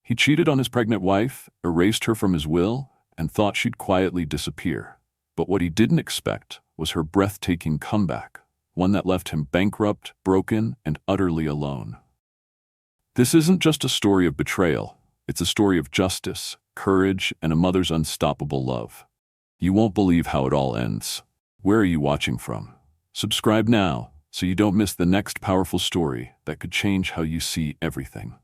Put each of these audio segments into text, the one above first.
He cheated on his pregnant wife, erased her from his will, and thought she'd quietly disappear. But what he didn't expect was her breathtaking comeback, one that left him bankrupt, broken, and utterly alone. This isn't just a story of betrayal. It's a story of justice, courage, and a mother's unstoppable love. You won't believe how it all ends. Where are you watching from? Subscribe now so you don't miss the next powerful story that could change how you see everything.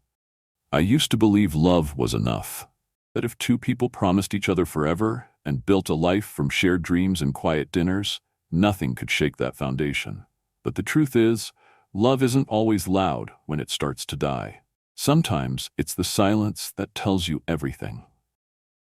I used to believe love was enough, that if two people promised each other forever and built a life from shared dreams and quiet dinners, nothing could shake that foundation. But the truth is, love isn't always loud when it starts to die. Sometimes it's the silence that tells you everything.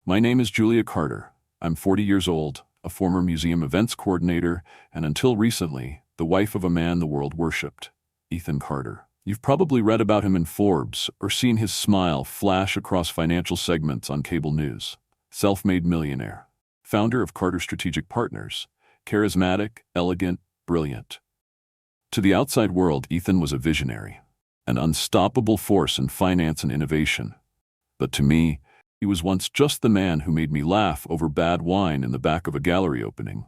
My name is Julia Carter. I'm 40 years old, a former museum events coordinator, and until recently, the wife of a man the world worshipped, Ethan Carter. You've probably read about him in Forbes or seen his smile flash across financial segments on cable news. Self-made millionaire, founder of Carter Strategic Partners, charismatic, elegant, brilliant. To the outside world, Ethan was a visionary, an unstoppable force in finance and innovation. But to me, he was once just the man who made me laugh over bad wine in the back of a gallery opening.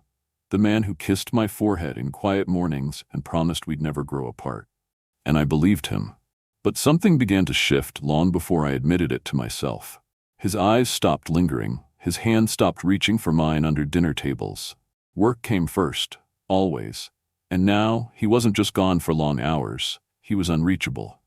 The man who kissed my forehead in quiet mornings and promised we'd never grow apart. And I believed him. But something began to shift long before I admitted it to myself. His eyes stopped lingering, his hands stopped reaching for mine under dinner tables. Work came first, always. And now, he wasn't just gone for long hours, he was unreachable.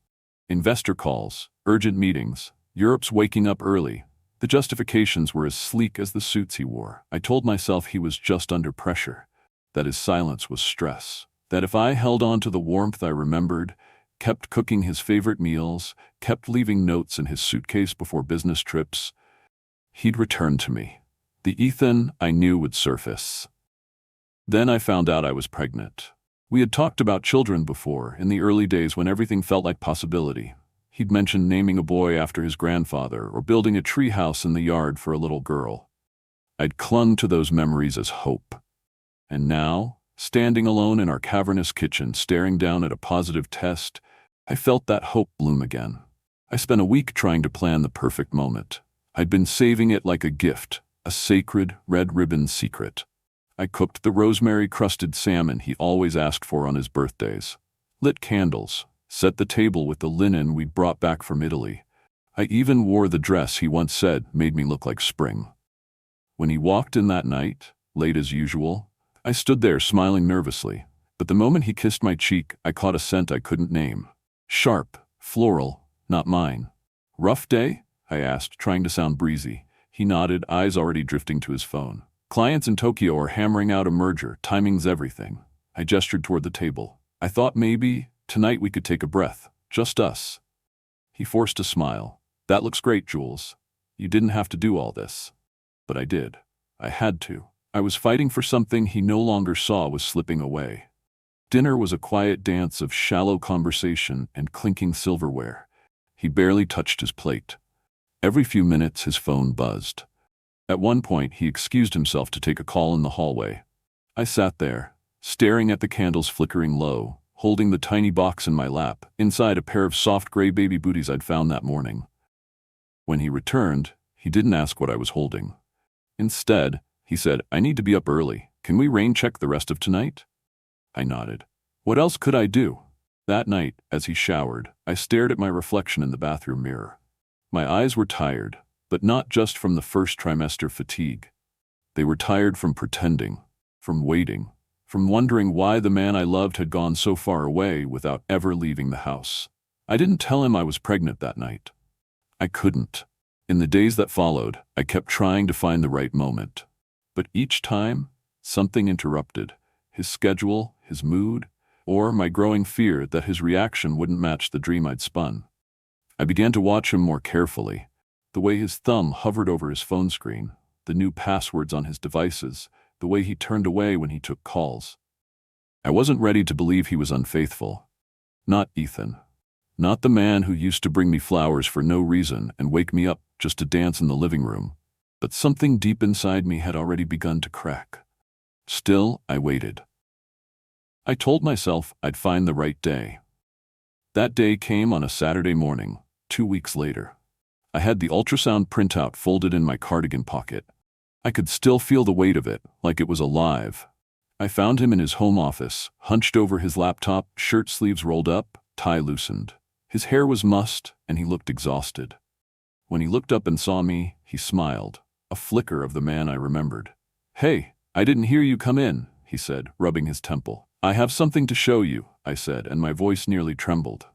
Investor calls, urgent meetings, Europe's waking up early. The justifications were as sleek as the suits he wore. I told myself he was just under pressure, that his silence was stress, that if I held on to the warmth I remembered, kept cooking his favorite meals, kept leaving notes in his suitcase before business trips, he'd return to me. The Ethan I knew would surface. Then I found out I was pregnant. We had talked about children before, in the early days when everything felt like possibility. He'd mentioned naming a boy after his grandfather or building a treehouse in the yard for a little girl. I'd clung to those memories as hope. And now, standing alone in our cavernous kitchen, staring down at a positive test, I felt that hope bloom again. I spent a week trying to plan the perfect moment. I'd been saving it like a gift, a sacred, red-ribbon secret. I cooked the rosemary-crusted salmon he always asked for on his birthdays, lit candles, set the table with the linen we'd brought back from Italy. I even wore the dress he once said made me look like spring. When he walked in that night, late as usual, I stood there smiling nervously, but the moment he kissed my cheek, I caught a scent I couldn't name. Sharp, floral, not mine. Rough day? I asked, trying to sound breezy. He nodded, eyes already drifting to his phone. Clients in Tokyo are hammering out a merger, timing's everything. I gestured toward the table. I thought maybe tonight we could take a breath, just us. He forced a smile. That looks great, Jules. You didn't have to do all this. But I did. I had to. I was fighting for something he no longer saw was slipping away. Dinner was a quiet dance of shallow conversation and clinking silverware. He barely touched his plate. Every few minutes his phone buzzed. At one point he excused himself to take a call in the hallway. I sat there, staring at the candles flickering low, holding the tiny box in my lap, inside a pair of soft gray baby booties I'd found that morning. When he returned, he didn't ask what I was holding. Instead, he said, I need to be up early. Can we rain check the rest of tonight? I nodded. What else could I do? That night, as he showered, I stared at my reflection in the bathroom mirror. My eyes were tired, but not just from the first trimester fatigue. They were tired from pretending, from waiting, from wondering why the man I loved had gone so far away without ever leaving the house. I didn't tell him I was pregnant that night. I couldn't. In the days that followed, I kept trying to find the right moment. But each time, something interrupted. His schedule, his mood, or my growing fear that his reaction wouldn't match the dream I'd spun. I began to watch him more carefully. The way his thumb hovered over his phone screen, the new passwords on his devices, the way he turned away when he took calls. I wasn't ready to believe he was unfaithful. Not Ethan. Not the man who used to bring me flowers for no reason and wake me up just to dance in the living room. But something deep inside me had already begun to crack. Still, I waited. I told myself I'd find the right day. That day came on a Saturday morning, 2 weeks later. I had the ultrasound printout folded in my cardigan pocket. I could still feel the weight of it, like it was alive. I found him in his home office, hunched over his laptop, shirt sleeves rolled up, tie loosened. His hair was mussed, and he looked exhausted. When he looked up and saw me, he smiled, a flicker of the man I remembered. "Hey, I didn't hear you come in," he said, rubbing his temple. "I have something to show you," I said, and my voice nearly trembled.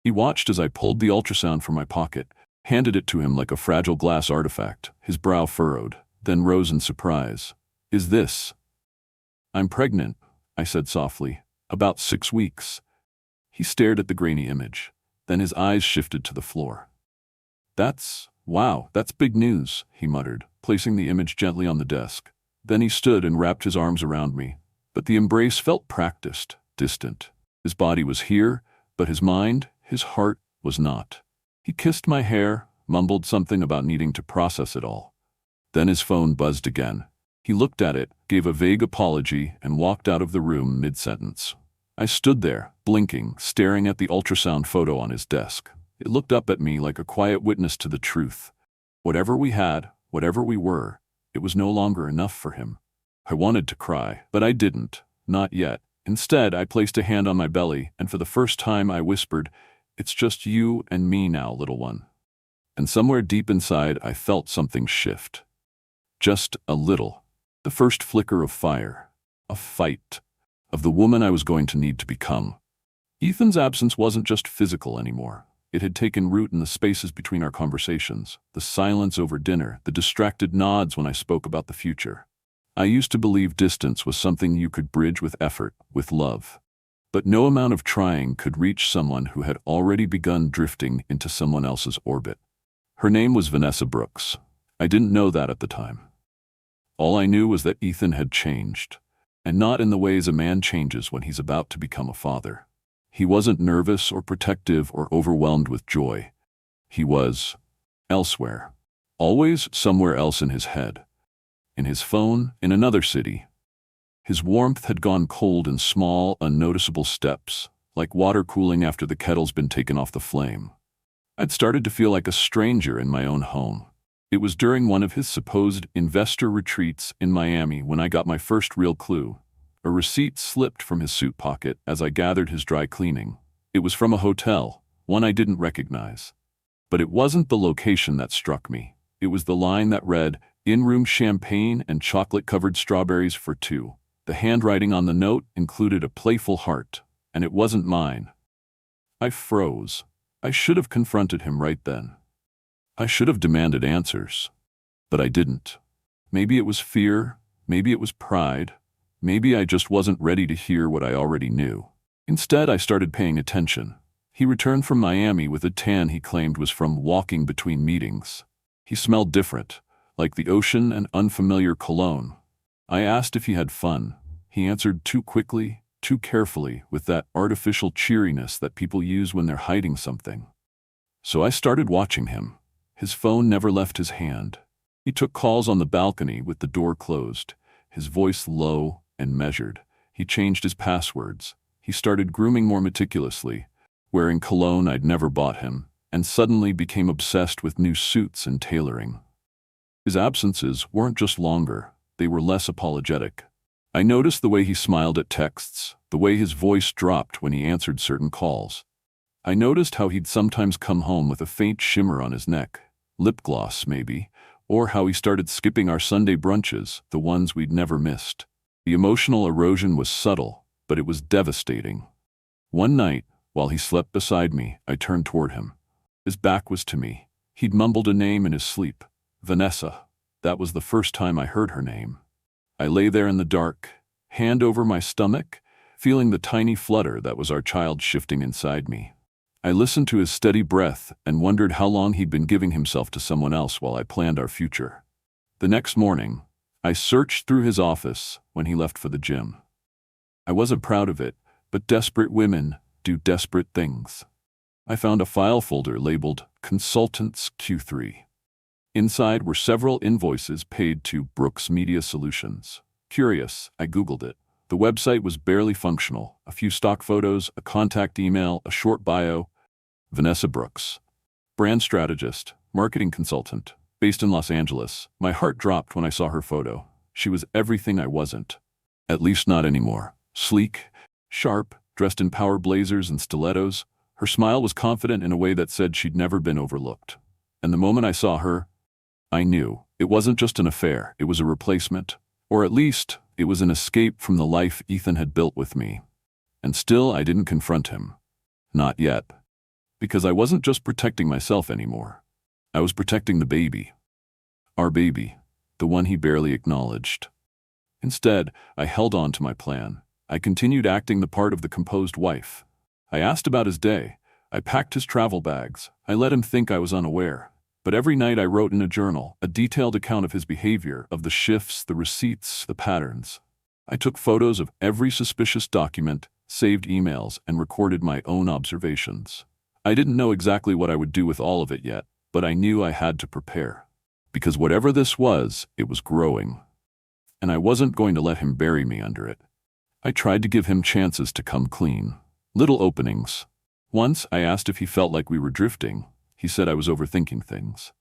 He watched as I pulled the ultrasound from my pocket, handed it to him like a fragile glass artifact, his brow furrowed, then rose in surprise. "Is this?" "I'm pregnant," I said softly. "About 6 weeks." He stared at the grainy image. Then his eyes shifted to the floor. Wow, that's big news," he muttered, placing the image gently on the desk. Then he stood and wrapped his arms around me. But the embrace felt practiced, distant. His body was here, but his mind, his heart, was not. He kissed my hair, mumbled something about needing to process it all. Then his phone buzzed again. He looked at it, gave a vague apology, and walked out of the room mid-sentence. I stood there, blinking, staring at the ultrasound photo on his desk. It looked up at me like a quiet witness to the truth. Whatever we had, whatever we were, it was no longer enough for him. I wanted to cry, but I didn't, not yet. Instead, I placed a hand on my belly, and for the first time I whispered, "It's just you and me now, little one." And somewhere deep inside, I felt something shift. Just a little. The first flicker of fire. A fight. Of the woman I was going to need to become. Ethan's absence wasn't just physical anymore. It had taken root in the spaces between our conversations, the silence over dinner, the distracted nods when I spoke about the future. I used to believe distance was something you could bridge with effort, with love. But no amount of trying could reach someone who had already begun drifting into someone else's orbit. Her name was Vanessa Brooks. I didn't know that at the time. All I knew was that Ethan had changed, and not in the ways a man changes when he's about to become a father. He wasn't nervous or protective or overwhelmed with joy. He was elsewhere. Always somewhere else in his head. In his phone, in another city. His warmth had gone cold in small, unnoticeable steps, like water cooling after the kettle's been taken off the flame. I'd started to feel like a stranger in my own home. It was during one of his supposed investor retreats in Miami when I got my first real clue. A receipt slipped from his suit pocket as I gathered his dry cleaning. It was from a hotel, one I didn't recognize. But it wasn't the location that struck me. It was the line that read, "In-room champagne and chocolate-covered strawberries for 2." The handwriting on the note included a playful heart, and it wasn't mine. I froze. I should have confronted him right then. I should have demanded answers. But I didn't. Maybe it was fear, maybe it was pride. Maybe I just wasn't ready to hear what I already knew. Instead, I started paying attention. He returned from Miami with a tan he claimed was from walking between meetings. He smelled different, like the ocean and unfamiliar cologne. I asked if he had fun. He answered too quickly, too carefully, with that artificial cheeriness that people use when they're hiding something. So I started watching him. His phone never left his hand. He took calls on the balcony with the door closed, his voice low and measured. He changed his passwords. He started grooming more meticulously, wearing cologne I'd never bought him, and suddenly became obsessed with new suits and tailoring. His absences weren't just longer, they were less apologetic. I noticed the way he smiled at texts, the way his voice dropped when he answered certain calls. I noticed how he'd sometimes come home with a faint shimmer on his neck, lip gloss maybe, or how he started skipping our Sunday brunches, the ones we'd never missed. The emotional erosion was subtle, but it was devastating. One night, while he slept beside me, I turned toward him. His back was to me. He'd mumbled a name in his sleep. Vanessa. That was the first time I heard her name. I lay there in the dark, hand over my stomach, feeling the tiny flutter that was our child shifting inside me. I listened to his steady breath and wondered how long he'd been giving himself to someone else while I planned our future. The next morning, I searched through his office when he left for the gym. I wasn't proud of it, but desperate women do desperate things. I found a file folder labeled Consultants Q3. Inside were several invoices paid to Brooks Media Solutions. Curious, I Googled it. The website was barely functional. A few stock photos, a contact email, a short bio. Vanessa Brooks. Brand strategist, marketing consultant, based in Los Angeles. My heart dropped when I saw her photo. She was everything I wasn't. At least not anymore. Sleek, sharp, dressed in power blazers and stilettos. Her smile was confident in a way that said she'd never been overlooked. And the moment I saw her, I knew it wasn't just an affair, it was a replacement. Or at least, it was an escape from the life Ethan had built with me. And still, I didn't confront him. Not yet. Because I wasn't just protecting myself anymore. I was protecting the baby. Our baby. The one he barely acknowledged. Instead, I held on to my plan. I continued acting the part of the composed wife. I asked about his day. I packed his travel bags. I let him think I was unaware. But every night I wrote in a journal, a detailed account of his behavior, of the shifts, the receipts, the patterns. I took photos of every suspicious document, saved emails, and recorded my own observations. I didn't know exactly what I would do with all of it yet, but I knew I had to prepare. Because whatever this was, it was growing. And I wasn't going to let him bury me under it. I tried to give him chances to come clean. Little openings. Once, I asked if he felt like we were drifting. He said I was overthinking things.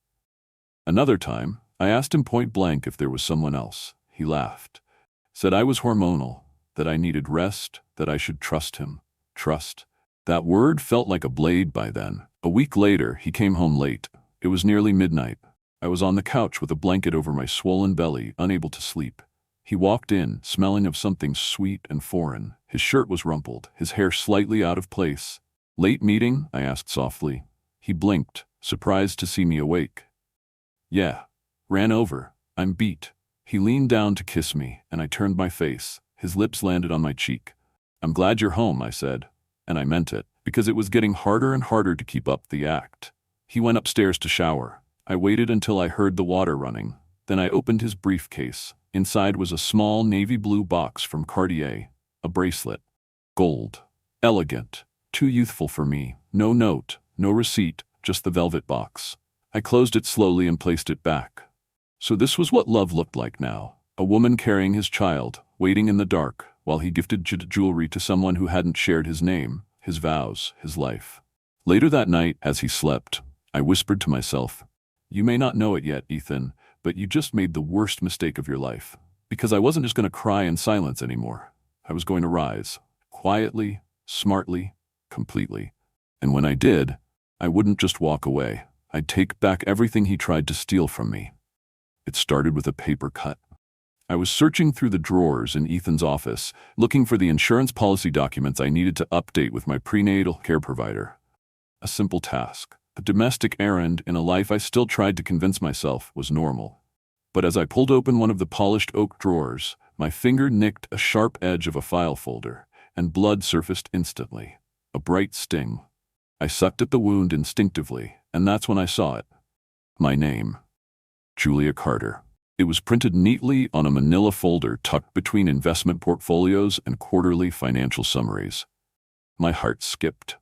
Another time, I asked him point blank if there was someone else. He laughed. Said I was hormonal, that I needed rest, that I should trust him. Trust. That word felt like a blade by then. A week later, he came home late. It was nearly midnight. I was on the couch with a blanket over my swollen belly, unable to sleep. He walked in, smelling of something sweet and foreign. His shirt was rumpled, his hair slightly out of place. Late meeting? I asked softly. He blinked, surprised to see me awake. Yeah. Ran over. I'm beat. He leaned down to kiss me, and I turned my face. His lips landed on my cheek. I'm glad you're home, I said. And I meant it, because it was getting harder and harder to keep up the act. He went upstairs to shower. I waited until I heard the water running. Then I opened his briefcase. Inside was a small navy blue box from Cartier. A bracelet. Gold. Elegant. Too youthful for me. No note. No receipt, just the velvet box. I closed it slowly and placed it back. So this was what love looked like now. A woman carrying his child, waiting in the dark, while he gifted jewelry to someone who hadn't shared his name, his vows, his life. Later that night, as he slept, I whispered to myself, you may not know it yet, Ethan, but you just made the worst mistake of your life. Because I wasn't just going to cry in silence anymore. I was going to rise. Quietly, smartly, completely. And when I did, I wouldn't just walk away. I'd take back everything he tried to steal from me. It started with a paper cut. I was searching through the drawers in Ethan's office, looking for the insurance policy documents I needed to update with my prenatal care provider. A simple task, a domestic errand in a life I still tried to convince myself was normal. But as I pulled open one of the polished oak drawers, my finger nicked a sharp edge of a file folder, and blood surfaced instantly. A bright sting. I sucked at the wound instinctively, and that's when I saw it. My name. Julia Carter. It was printed neatly on a manila folder tucked between investment portfolios and quarterly financial summaries. My heart skipped.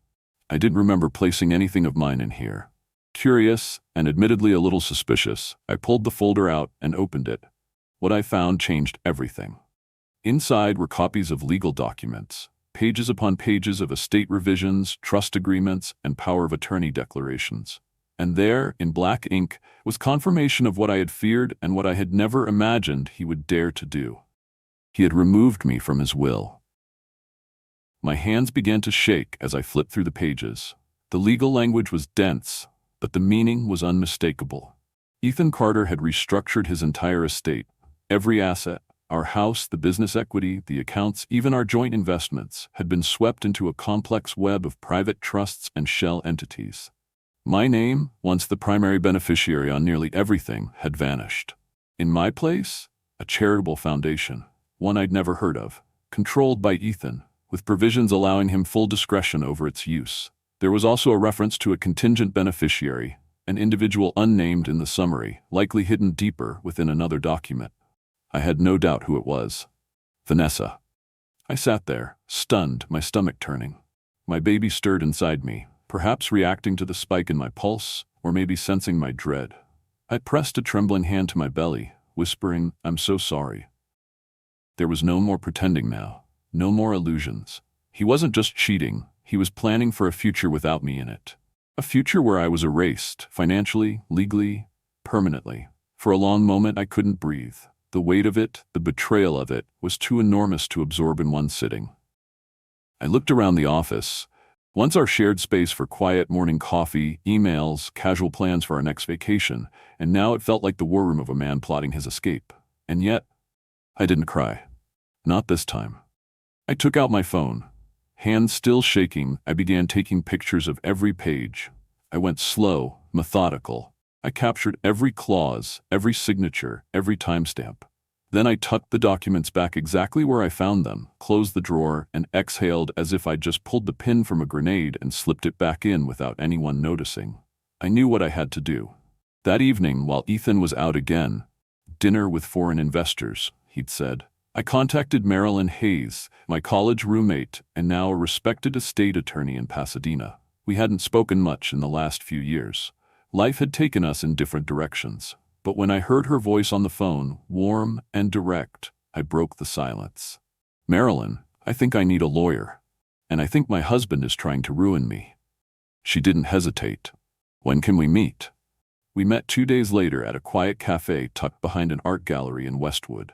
I didn't remember placing anything of mine in here. Curious, and admittedly a little suspicious, I pulled the folder out and opened it. What I found changed everything. Inside were copies of legal documents. Pages upon pages of estate revisions, trust agreements, and power of attorney declarations. And there, in black ink, was confirmation of what I had feared and what I had never imagined he would dare to do. He had removed me from his will. My hands began to shake as I flipped through the pages. The legal language was dense, but the meaning was unmistakable. Ethan Carter had restructured his entire estate. Every asset, our house, the business equity, the accounts, even our joint investments, had been swept into a complex web of private trusts and shell entities. My name, once the primary beneficiary on nearly everything, had vanished. In my place, a charitable foundation, one I'd never heard of, controlled by Ethan, with provisions allowing him full discretion over its use. There was also a reference to a contingent beneficiary, an individual unnamed in the summary, likely hidden deeper within another document. I had no doubt who it was. Vanessa. I sat there, stunned, my stomach turning. My baby stirred inside me, perhaps reacting to the spike in my pulse, or maybe sensing my dread. I pressed a trembling hand to my belly, whispering, "I'm so sorry." There was no more pretending now, no more illusions. He wasn't just cheating, he was planning for a future without me in it. A future where I was erased, financially, legally, permanently. For a long moment I couldn't breathe. The weight of it, the betrayal of it, was too enormous to absorb in one sitting. I looked around the office. Once our shared space for quiet morning coffee, emails, casual plans for our next vacation, and now it felt like the war room of a man plotting his escape. And yet, I didn't cry. Not this time. I took out my phone. Hands still shaking, I began taking pictures of every page. I went slow, methodical. I captured every clause, every signature, every timestamp. Then I tucked the documents back exactly where I found them, closed the drawer, and exhaled as if I'd just pulled the pin from a grenade and slipped it back in without anyone noticing. I knew what I had to do. That evening, while Ethan was out again, dinner with foreign investors, he'd said, I contacted Marilyn Hayes, my college roommate and now a respected estate attorney in Pasadena. We hadn't spoken much in the last few years. Life had taken us in different directions. But when I heard her voice on the phone, warm and direct, I broke the silence. Marilyn, I think I need a lawyer. And I think my husband is trying to ruin me. She didn't hesitate. When can we meet? We met 2 days later at a quiet cafe tucked behind an art gallery in Westwood.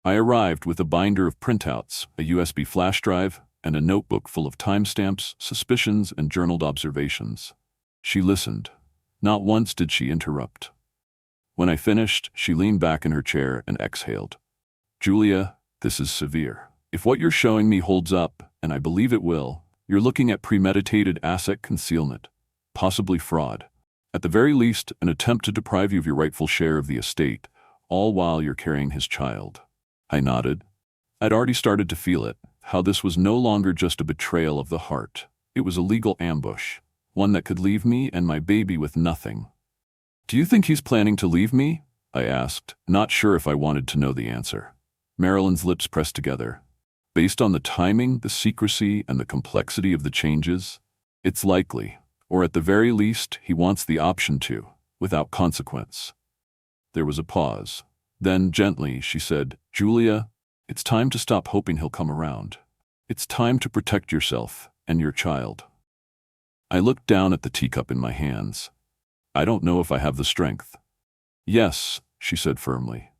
I arrived with a binder of printouts, a USB flash drive, and a notebook full of timestamps, suspicions, and journaled observations. She listened. Not once did she interrupt. When I finished, she leaned back in her chair and exhaled. Julia, this is severe. If what you're showing me holds up, and I believe it will, you're looking at premeditated asset concealment, possibly fraud. At the very least, an attempt to deprive you of your rightful share of the estate, all while you're carrying his child. I nodded. I'd already started to feel it, how this was no longer just a betrayal of the heart. It was a legal ambush, one that could leave me and my baby with nothing. Do you think he's planning to leave me? I asked, not sure if I wanted to know the answer. Marilyn's lips pressed together. Based on the timing, the secrecy, and the complexity of the changes, it's likely, or at the very least, he wants the option to, without consequence. There was a pause. Then, gently, she said, Julia, it's time to stop hoping he'll come around. It's time to protect yourself and your child. I looked down at the teacup in my hands. I don't know if I have the strength. Yes, she said firmly.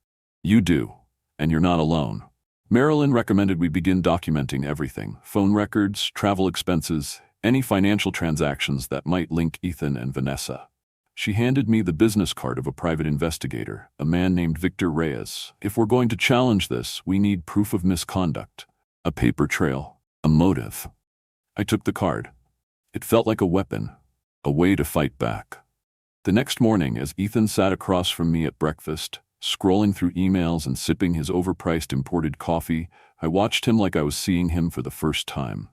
You do, and you're not alone. Marilyn recommended we begin documenting everything, phone records, travel expenses, any financial transactions that might link Ethan and Vanessa. She handed me the business card of a private investigator, a man named Victor Reyes. If we're going to challenge this, we need proof of misconduct, a paper trail, a motive. I took the card. It felt like a weapon, a way to fight back. The next morning, as Ethan sat across from me at breakfast, scrolling through emails and sipping his overpriced imported coffee, I watched him like I was seeing him for the first time.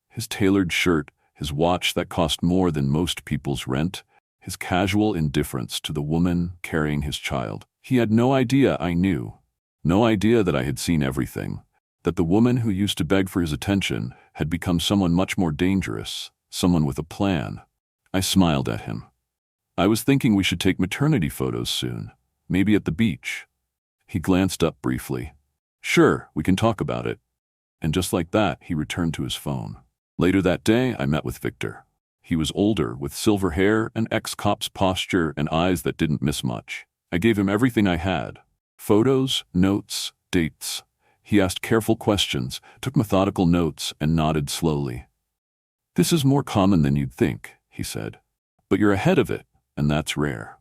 His tailored shirt, his watch that cost more than most people's rent, his casual indifference to the woman carrying his child. He had no idea I knew. No idea that I had seen everything. That the woman who used to beg for his attention had become someone much more dangerous, someone with a plan. I smiled at him. I was thinking we should take maternity photos soon, maybe at the beach. He glanced up briefly. Sure, we can talk about it. And just like that, he returned to his phone. Later that day, I met with Victor. He was older, with silver hair, an ex-cop's posture, and eyes that didn't miss much. I gave him everything I had. Photos, notes, dates. He asked careful questions, took methodical notes, and nodded slowly. This is more common than you'd think, he said. But you're ahead of it, and that's rare.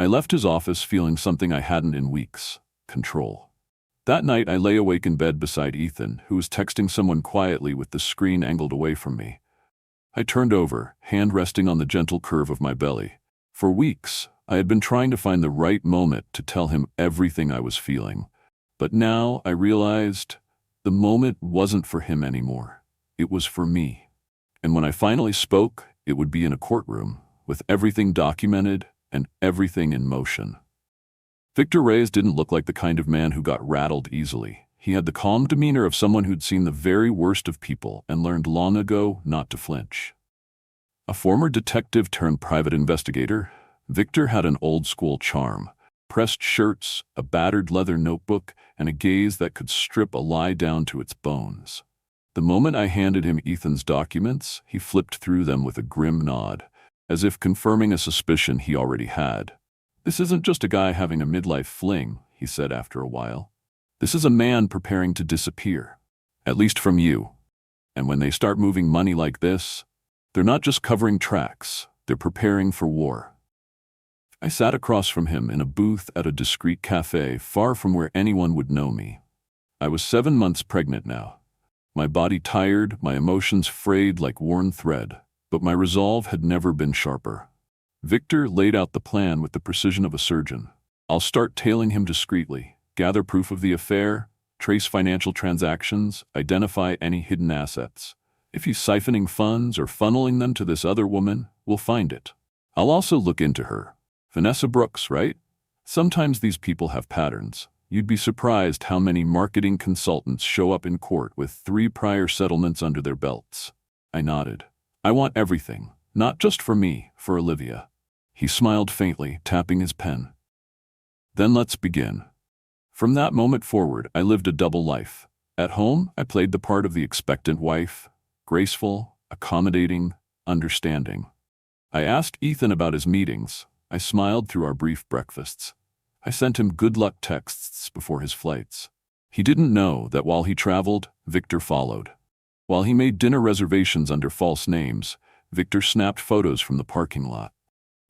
I left his office feeling something I hadn't in weeks: control. That night I lay awake in bed beside Ethan, who was texting someone quietly with the screen angled away from me. I turned over, hand resting on the gentle curve of my belly. For weeks, I had been trying to find the right moment to tell him everything I was feeling. But now I realized the moment wasn't for him anymore. It was for me. And when I finally spoke, it would be in a courtroom, with everything documented and everything in motion. Victor Reyes didn't look like the kind of man who got rattled easily. He had the calm demeanor of someone who'd seen the very worst of people and learned long ago not to flinch. A former detective turned private investigator, Victor had an old-school charm, pressed shirts, a battered leather notebook, and a gaze that could strip a lie down to its bones. The moment I handed him Ethan's documents, he flipped through them with a grim nod. as if confirming a suspicion he already had. "This isn't just a guy having a midlife fling," he said after a while. "This is a man preparing to disappear. At least from you. And when they start moving money like this, they're not just covering tracks, they're preparing for war." I sat across from him in a booth at a discreet cafe far from where anyone would know me. I was 7 months pregnant now. My body tired, my emotions frayed like worn thread, but my resolve had never been sharper. Victor laid out the plan with the precision of a surgeon. "I'll start tailing him discreetly, gather proof of the affair, trace financial transactions, identify any hidden assets. If he's siphoning funds or funneling them to this other woman, we'll find it. I'll also look into her. Vanessa Brooks, right? Sometimes these people have patterns. You'd be surprised how many marketing consultants show up in court with 3 prior settlements under their belts." I nodded. "I want everything, not just for me, for Olivia." He smiled faintly, tapping his pen. "Then let's begin." From that moment forward, I lived a double life. At home, I played the part of the expectant wife, graceful, accommodating, understanding. I asked Ethan about his meetings. I smiled through our brief breakfasts. I sent him good luck texts before his flights. He didn't know that while he traveled, Victor followed. While he made dinner reservations under false names, Victor snapped photos from the parking lot.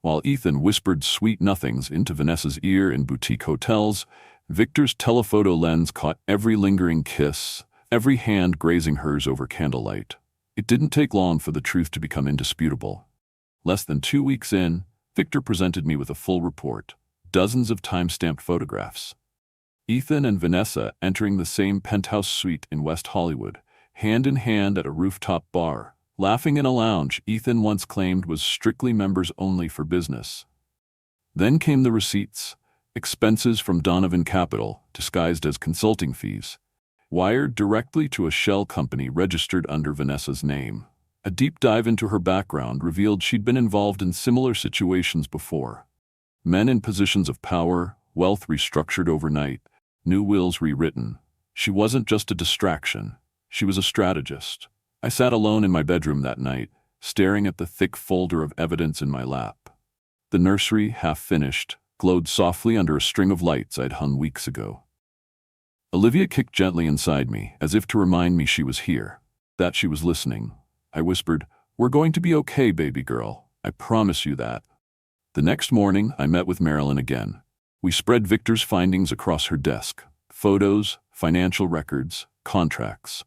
While Ethan whispered sweet nothings into Vanessa's ear in boutique hotels, Victor's telephoto lens caught every lingering kiss, every hand grazing hers over candlelight. It didn't take long for the truth to become indisputable. Less than 2 weeks in, Victor presented me with a full report, dozens of time-stamped photographs. Ethan and Vanessa entering the same penthouse suite in West Hollywood, hand in hand at a rooftop bar, laughing in a lounge Ethan once claimed was strictly members only for business. Then came the receipts, expenses from Donovan Capital, disguised as consulting fees, wired directly to a shell company registered under Vanessa's name. A deep dive into her background revealed she'd been involved in similar situations before. Men in positions of power, wealth restructured overnight, new wills rewritten. She wasn't just a distraction. She was a strategist. I sat alone in my bedroom that night, staring at the thick folder of evidence in my lap. The nursery, half finished, glowed softly under a string of lights I'd hung weeks ago. Olivia kicked gently inside me, as if to remind me she was here, that she was listening. I whispered, "We're going to be okay, baby girl. I promise you that." The next morning, I met with Marilyn again. We spread Victor's findings across her desk. Photos, financial records, contracts.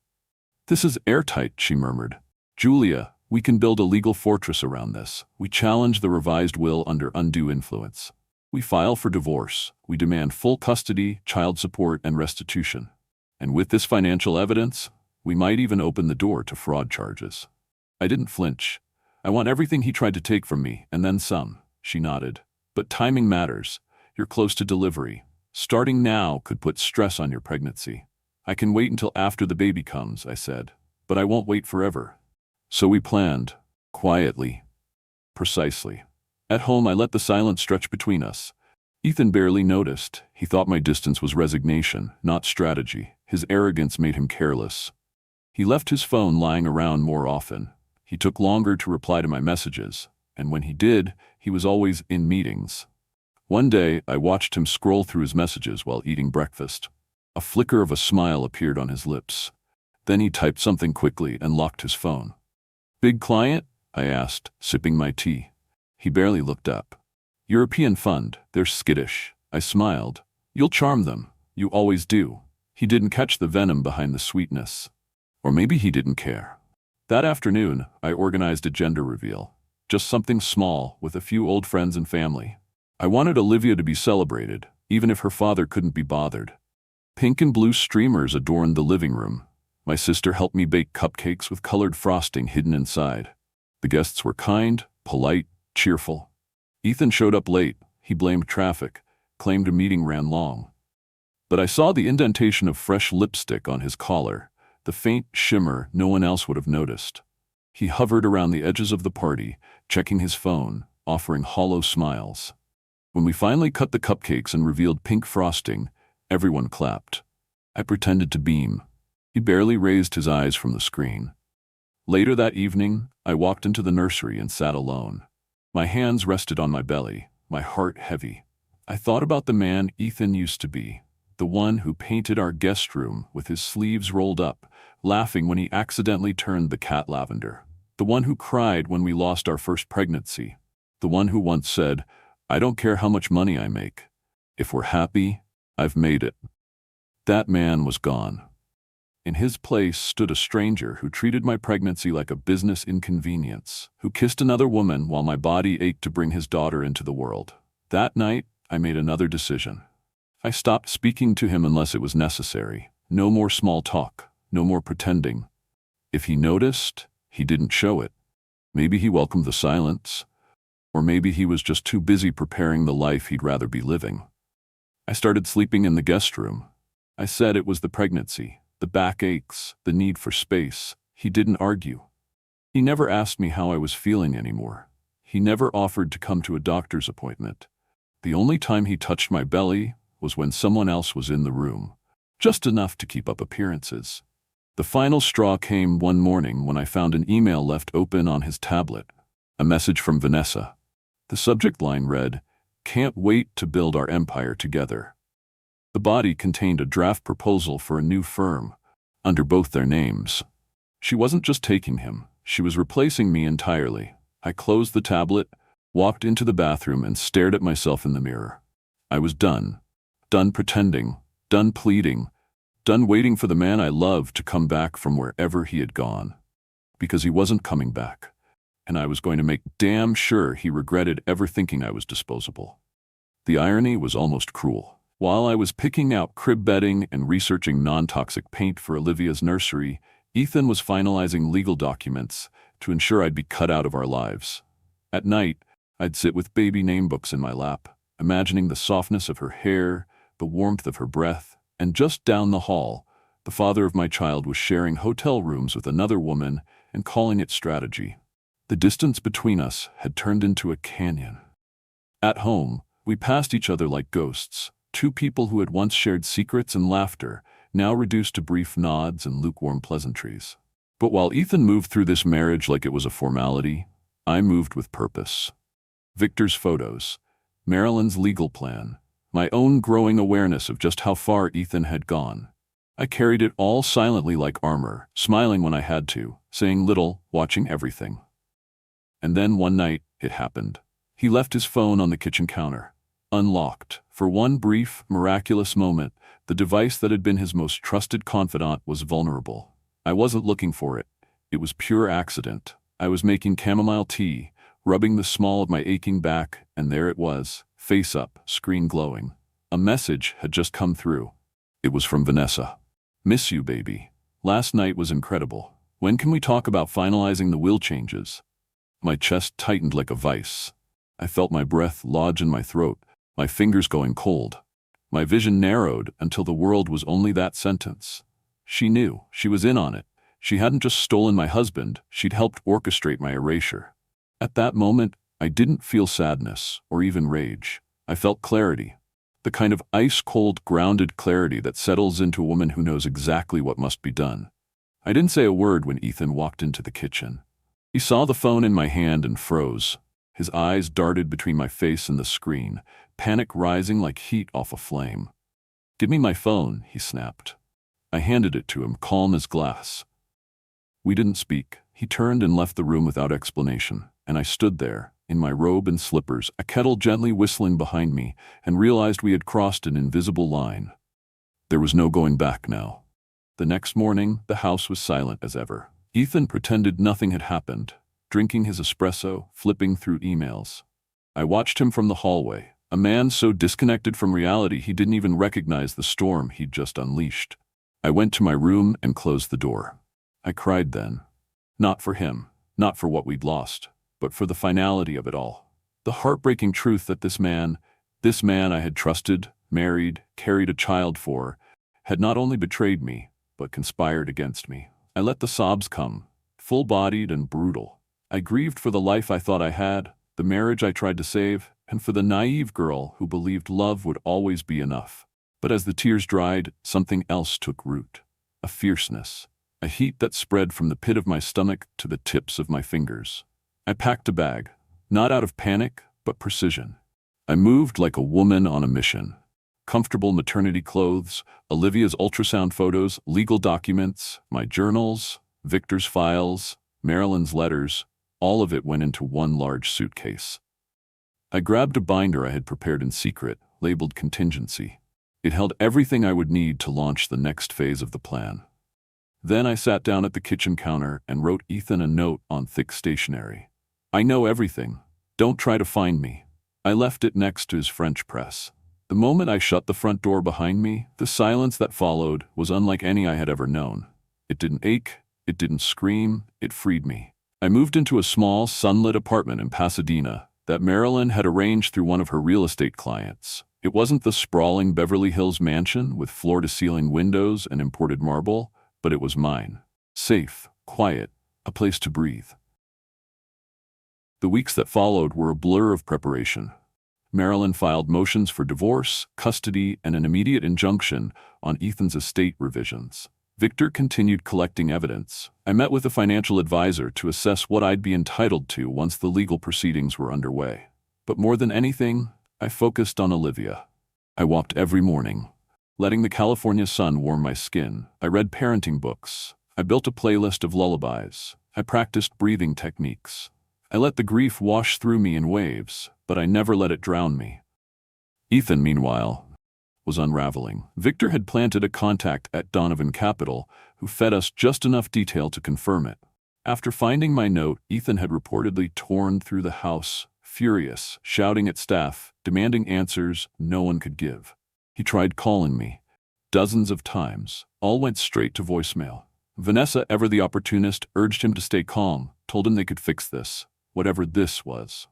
"This is airtight," she murmured. "Julia, we can build a legal fortress around this. We challenge the revised will under undue influence. We file for divorce. We demand full custody, child support, and restitution. And with this financial evidence, we might even open the door to fraud charges." I didn't flinch. "I want everything he tried to take from me, and then some." She nodded. "But timing matters. You're close to delivery. Starting now could put stress on your pregnancy." "I can wait until after the baby comes," I said. "But I won't wait forever." So we planned. Quietly. Precisely. At home, I let the silence stretch between us. Ethan barely noticed. He thought my distance was resignation, not strategy. His arrogance made him careless. He left his phone lying around more often. He took longer to reply to my messages, and when he did, he was always in meetings. One day, I watched him scroll through his messages while eating breakfast. A flicker of a smile appeared on his lips. Then he typed something quickly and locked his phone. "Big client?" I asked, sipping my tea. He barely looked up. "European fund. They're skittish." I smiled. "You'll charm them. You always do." He didn't catch the venom behind the sweetness. Or maybe he didn't care. That afternoon, I organized a gender reveal. Just something small, with a few old friends and family. I wanted Olivia to be celebrated, even if her father couldn't be bothered. Pink and blue streamers adorned the living room. My sister helped me bake cupcakes with colored frosting hidden inside. The guests were kind, polite, cheerful. Ethan showed up late. He blamed traffic, claimed a meeting ran long. But I saw the indentation of fresh lipstick on his collar, the faint shimmer no one else would have noticed. He hovered around the edges of the party, checking his phone, offering hollow smiles. When we finally cut the cupcakes and revealed pink frosting, everyone clapped. I pretended to beam. He barely raised his eyes from the screen. Later that evening, I walked into the nursery and sat alone. My hands rested on my belly, my heart heavy. I thought about the man Ethan used to be, the one who painted our guest room with his sleeves rolled up, laughing when he accidentally turned the cat lavender. The one who cried when we lost our first pregnancy. The one who once said, "I don't care how much money I make. If we're happy, I've made it." That man was gone. In his place stood a stranger who treated my pregnancy like a business inconvenience, who kissed another woman while my body ached to bring his daughter into the world. That night, I made another decision. I stopped speaking to him unless it was necessary. No more small talk, no more pretending. If he noticed, he didn't show it. Maybe he welcomed the silence, or maybe he was just too busy preparing the life he'd rather be living. I started sleeping in the guest room. I said it was the pregnancy, the back aches, the need for space. He didn't argue. He never asked me how I was feeling anymore. He never offered to come to a doctor's appointment. The only time he touched my belly was when someone else was in the room, just enough to keep up appearances. The final straw came one morning when I found an email left open on his tablet, a message from Vanessa. The subject line read, "Can't wait to build our empire together." The body contained a draft proposal for a new firm, under both their names. She wasn't just taking him, she was replacing me entirely. I closed the tablet, walked into the bathroom, and stared at myself in the mirror. I was done. Done pretending, done pleading, done waiting for the man I loved to come back from wherever he had gone. Because he wasn't coming back, and I was going to make damn sure he regretted ever thinking I was disposable. The irony was almost cruel. While I was picking out crib bedding and researching non-toxic paint for Olivia's nursery, Ethan was finalizing legal documents to ensure I'd be cut out of our lives. At night, I'd sit with baby name books in my lap, imagining the softness of her hair, the warmth of her breath, and just down the hall, the father of my child was sharing hotel rooms with another woman and calling it strategy. The distance between us had turned into a canyon. At home, we passed each other like ghosts, two people who had once shared secrets and laughter, now reduced to brief nods and lukewarm pleasantries. But while Ethan moved through this marriage like it was a formality, I moved with purpose. Victor's photos, Marilyn's legal plan, my own growing awareness of just how far Ethan had gone. I carried it all silently like armor, smiling when I had to, saying little, watching everything. And then one night, it happened. He left his phone on the kitchen counter, unlocked. For one brief, miraculous moment, the device that had been his most trusted confidant was vulnerable. I wasn't looking for it. It was pure accident. I was making chamomile tea, rubbing the small of my aching back, and there it was, face up, screen glowing. A message had just come through. It was from Vanessa. "Miss you, baby. Last night was incredible. When can we talk about finalizing the will changes?" My chest tightened like a vice. I felt my breath lodge in my throat, my fingers going cold. My vision narrowed until the world was only that sentence. She knew. She was in on it. She hadn't just stolen my husband, she'd helped orchestrate my erasure. At that moment, I didn't feel sadness or even rage. I felt clarity. The kind of ice-cold, grounded clarity that settles into a woman who knows exactly what must be done. I didn't say a word when Ethan walked into the kitchen. He saw the phone in my hand and froze. His eyes darted between my face and the screen, panic rising like heat off a flame. "Give me my phone," he snapped. I handed it to him, calm as glass. We didn't speak. He turned and left the room without explanation, and I stood there, in my robe and slippers, a kettle gently whistling behind me, and realized we had crossed an invisible line. There was no going back now. The next morning, the house was silent as ever. Ethan pretended nothing had happened, drinking his espresso, flipping through emails. I watched him from the hallway, a man so disconnected from reality he didn't even recognize the storm he'd just unleashed. I went to my room and closed the door. I cried then. Not for him, not for what we'd lost, but for the finality of it all. The heartbreaking truth that this man I had trusted, married, carried a child for, had not only betrayed me, but conspired against me. I let the sobs come, full-bodied and brutal. I grieved for the life I thought I had, the marriage I tried to save, and for the naive girl who believed love would always be enough. But as the tears dried, something else took root. A fierceness, a heat that spread from the pit of my stomach to the tips of my fingers. I packed a bag, Not out of panic, but precision. I moved like a woman on a mission. Comfortable maternity clothes, Olivia's ultrasound photos, legal documents, my journals, Victor's files, Marilyn's letters, all of it went into one large suitcase. I grabbed a binder I had prepared in secret, labeled contingency. It held everything I would need to launch the next phase of the plan. Then I sat down at the kitchen counter and wrote Ethan a note on thick stationery. I know everything. Don't try to find me. I left it next to his French press. The moment I shut the front door behind me, the silence that followed was unlike any I had ever known. It didn't ache, it didn't scream, it freed me. I moved into a small, sunlit apartment in Pasadena that Marilyn had arranged through one of her real estate clients. It wasn't the sprawling Beverly Hills mansion with floor-to-ceiling windows and imported marble, but it was mine. Safe, quiet, a place to breathe. The weeks that followed were a blur of preparation. Marilyn filed motions for divorce, custody, and an immediate injunction on Ethan's estate revisions. Victor continued collecting evidence. I met with a financial advisor to assess what I'd be entitled to once the legal proceedings were underway. But more than anything, I focused on Olivia. I walked every morning, letting the California sun warm my skin. I read parenting books. I built a playlist of lullabies. I practiced breathing techniques. I let the grief wash through me in waves, but I never let it drown me. Ethan, meanwhile, was unraveling. Victor had planted a contact at Donovan Capital who fed us just enough detail to confirm it. After finding my note, Ethan had reportedly torn through the house, furious, shouting at staff, demanding answers no one could give. He tried calling me. Dozens of times. All went straight to voicemail. Vanessa, ever the opportunist, urged him to stay calm, told him they could fix this, whatever this was.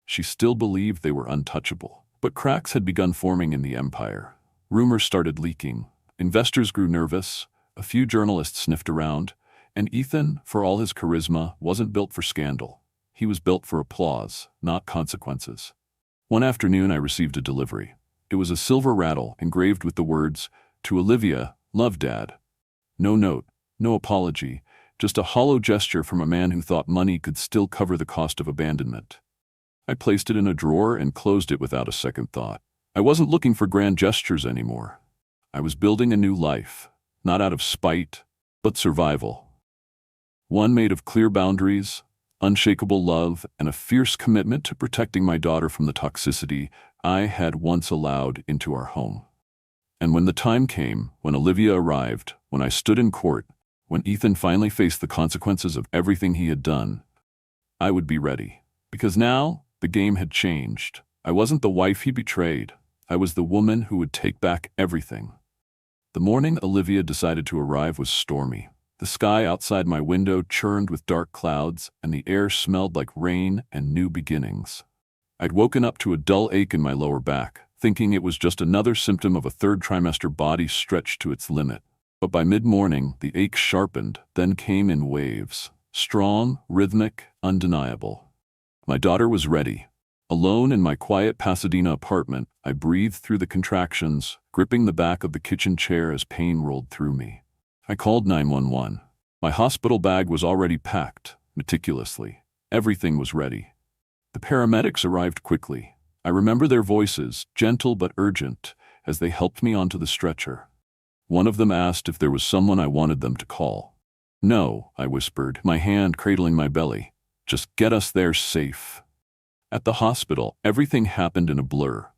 She still believed they were untouchable. But cracks had begun forming in the empire. Rumors started leaking. Investors grew nervous. A few journalists sniffed around. And Ethan, for all his charisma, wasn't built for scandal. He was built for applause, not consequences. One afternoon I received a delivery. It was a silver rattle engraved with the words, "To Olivia, love Dad." No note, no apology, just a hollow gesture from a man who thought money could still cover the cost of abandonment. I placed it in a drawer and closed it without a second thought. I wasn't looking for grand gestures anymore. I was building a new life, not out of spite, but survival. One made of clear boundaries, unshakable love, and a fierce commitment to protecting my daughter from the toxicity I had once allowed into our home. And when the time came, when Olivia arrived, when I stood in court, when Ethan finally faced the consequences of everything he had done, I would be ready. Because now, the game had changed. I wasn't the wife he betrayed. I was the woman who would take back everything. The morning Olivia decided to arrive was stormy. The sky outside my window churned with dark clouds, and the air smelled like rain and new beginnings. I'd woken up to a dull ache in my lower back, thinking it was just another symptom of a third trimester body stretched to its limit. But by mid-morning, the ache sharpened, then came in waves. Strong, rhythmic, undeniable. My daughter was ready. Alone in my quiet Pasadena apartment, I breathed through the contractions, gripping the back of the kitchen chair as pain rolled through me. I called 911. My hospital bag was already packed, meticulously. Everything was ready. The paramedics arrived quickly. I remember their voices, gentle but urgent, as they helped me onto the stretcher. One of them asked if there was someone I wanted them to call. "No," I whispered, my hand cradling my belly. "Just get us there safe." At the hospital, everything happened in a blur.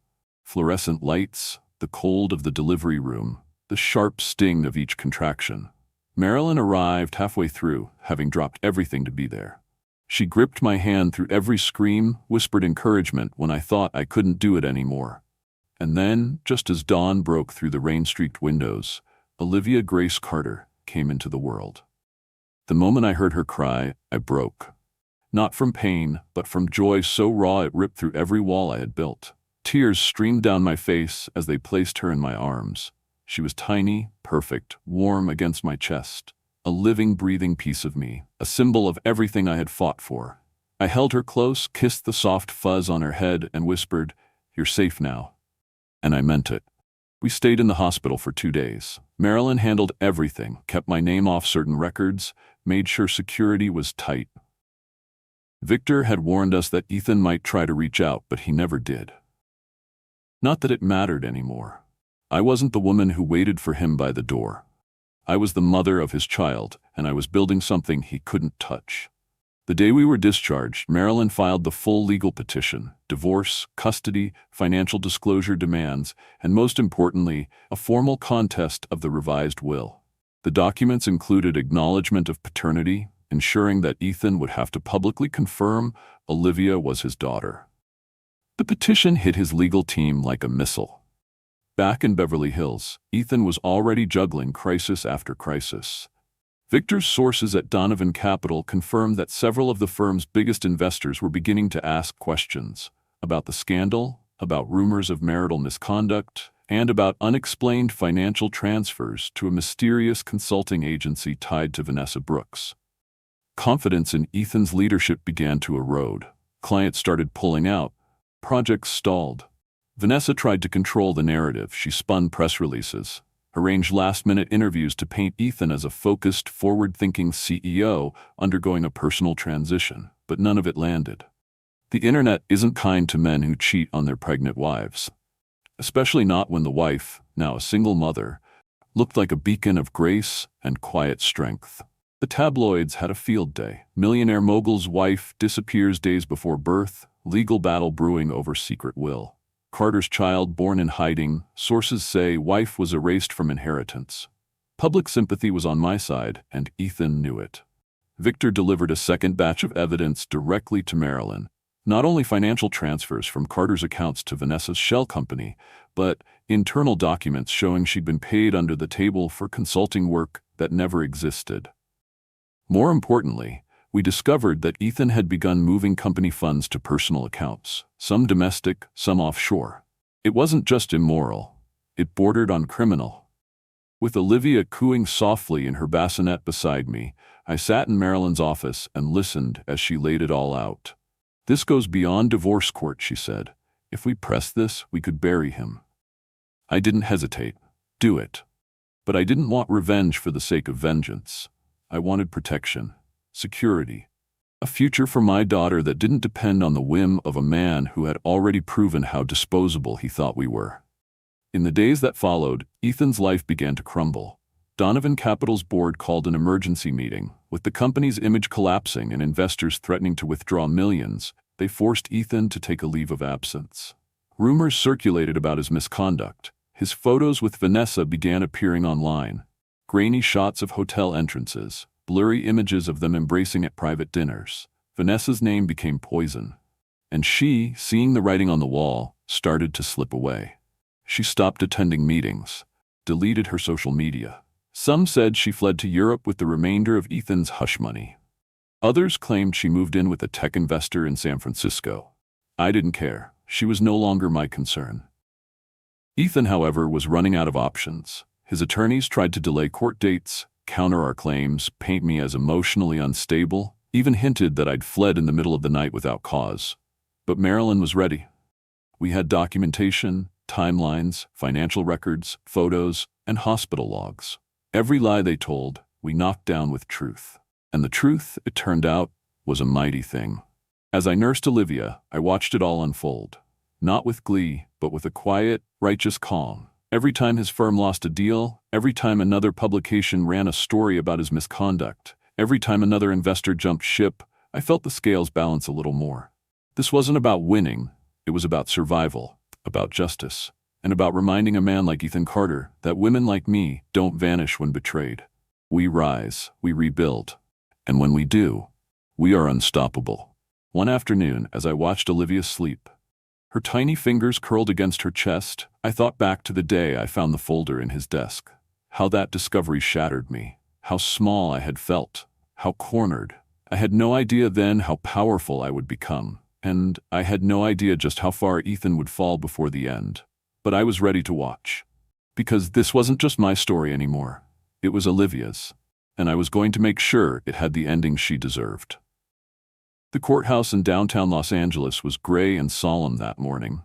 Fluorescent lights, the cold of the delivery room, the sharp sting of each contraction. Marilyn arrived halfway through, having dropped everything to be there. She gripped my hand through every scream, whispered encouragement when I thought I couldn't do it anymore. And then, just as dawn broke through the rain-streaked windows, Olivia Grace Carter came into the world. The moment I heard her cry, I broke. Not from pain, but from joy so raw it ripped through every wall I had built. Tears streamed down my face as they placed her in my arms. She was tiny, perfect, warm against my chest. A living, breathing piece of me, a symbol of everything I had fought for. I held her close, kissed the soft fuzz on her head, and whispered, "You're safe now." And I meant it. We stayed in the hospital for 2 days. Marilyn handled everything, kept my name off certain records, made sure security was tight. Victor had warned us that Ethan might try to reach out, but he never did. Not that it mattered anymore. I wasn't the woman who waited for him by the door. I was the mother of his child, and I was building something he couldn't touch. The day we were discharged, Marilyn filed the full legal petition: divorce, custody, financial disclosure demands, and most importantly, a formal contest of the revised will. The documents included acknowledgement of paternity, ensuring that Ethan would have to publicly confirm Olivia was his daughter. The petition hit his legal team like a missile. Back in Beverly Hills, Ethan was already juggling crisis after crisis. Victor's sources at Donovan Capital confirmed that several of the firm's biggest investors were beginning to ask questions about the scandal, about rumors of marital misconduct, and about unexplained financial transfers to a mysterious consulting agency tied to Vanessa Brooks. Confidence in Ethan's leadership began to erode. Clients started pulling out. Projects stalled. Vanessa tried to control the narrative. She spun press releases, arranged last-minute interviews to paint Ethan as a focused, forward-thinking CEO undergoing a personal transition, but none of it landed. The internet isn't kind to men who cheat on their pregnant wives, especially not when the wife, now a single mother, looked like a beacon of grace and quiet strength. The tabloids had a field day. Millionaire mogul's wife disappears days before birth, legal battle brewing over secret will. Carter's child born in hiding, sources say wife was erased from inheritance. Public sympathy was on my side, and Ethan knew it. Victor delivered a second batch of evidence directly to Marilyn. Not only financial transfers from Carter's accounts to Vanessa's shell company, but internal documents showing she'd been paid under the table for consulting work that never existed. More importantly, we discovered that Ethan had begun moving company funds to personal accounts, some domestic, some offshore. It wasn't just immoral, it bordered on criminal. With Olivia cooing softly in her bassinet beside me, I sat in Marilyn's office and listened as she laid it all out. "This goes beyond divorce court," she said. "If we press this, we could bury him." I didn't hesitate. Do it. But I didn't want revenge for the sake of vengeance. I wanted protection. Security. A future for my daughter that didn't depend on the whim of a man who had already proven how disposable he thought we were. In the days that followed, Ethan's life began to crumble. Donovan Capital's board called an emergency meeting. With the company's image collapsing and investors threatening to withdraw millions, they forced Ethan to take a leave of absence. Rumors circulated about his misconduct. His photos with Vanessa began appearing online. Grainy shots of hotel entrances, blurry images of them embracing at private dinners. Vanessa's name became poison. And she, seeing the writing on the wall, started to slip away. She stopped attending meetings, deleted her social media. Some said she fled to Europe with the remainder of Ethan's hush money. Others claimed she moved in with a tech investor in San Francisco. I didn't care. She was no longer my concern. Ethan, however, was running out of options. His attorneys tried to delay court dates, counter our claims, paint me as emotionally unstable, even hinted that I'd fled in the middle of the night without cause. But Marilyn was ready. We had documentation, timelines, financial records, photos, and hospital logs. Every lie they told, we knocked down with truth. And the truth, it turned out, was a mighty thing. As I nursed Olivia, I watched it all unfold. Not with glee, but with a quiet, righteous calm. Every time his firm lost a deal, every time another publication ran a story about his misconduct, every time another investor jumped ship, I felt the scales balance a little more. This wasn't about winning, it was about survival, about justice, and about reminding a man like Ethan Carter that women like me don't vanish when betrayed. We rise, we rebuild, and when we do, we are unstoppable. One afternoon, as I watched Olivia sleep, her tiny fingers curled against her chest, I thought back to the day I found the folder in his desk. How that discovery shattered me. How small I had felt. How cornered. I had no idea then how powerful I would become. And I had no idea just how far Ethan would fall before the end. But I was ready to watch. Because this wasn't just my story anymore. It was Olivia's. And I was going to make sure it had the ending she deserved. The courthouse in downtown Los Angeles was gray and solemn that morning,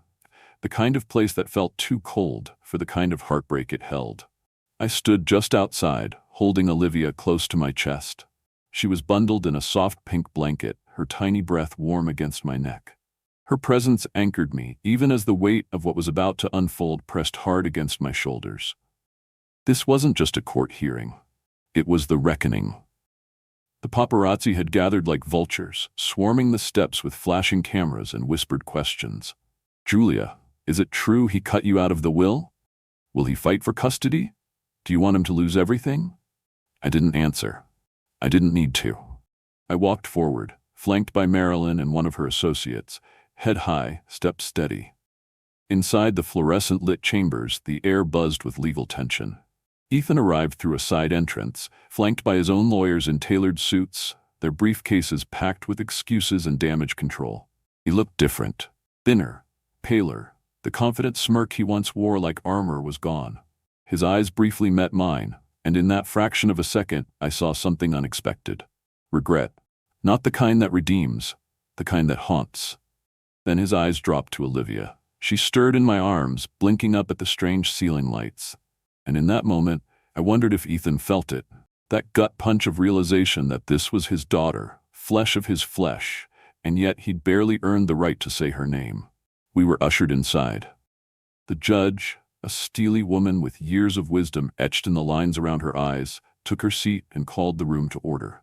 the kind of place that felt too cold for the kind of heartbreak it held. I stood just outside, holding Olivia close to my chest. She was bundled in a soft pink blanket, her tiny breath warm against my neck. Her presence anchored me, even as the weight of what was about to unfold pressed hard against my shoulders. This wasn't just a court hearing. It was the reckoning. The paparazzi had gathered like vultures, swarming the steps with flashing cameras and whispered questions. "Julia, is it true he cut you out of the will? Will he fight for custody? Do you want him to lose everything?" I didn't answer. I didn't need to. I walked forward, flanked by Marilyn and one of her associates, head high, step steady. Inside the fluorescent-lit chambers, the air buzzed with legal tension. Ethan arrived through a side entrance, flanked by his own lawyers in tailored suits, their briefcases packed with excuses and damage control. He looked different, thinner, paler. The confident smirk he once wore like armor was gone. His eyes briefly met mine, and in that fraction of a second, I saw something unexpected. Regret. Not the kind that redeems, the kind that haunts. Then his eyes dropped to Olivia. She stirred in my arms, blinking up at the strange ceiling lights. And in that moment, I wondered if Ethan felt it. That gut punch of realization that this was his daughter, flesh of his flesh, and yet he'd barely earned the right to say her name. We were ushered inside. The judge, a steely woman with years of wisdom etched in the lines around her eyes, took her seat and called the room to order.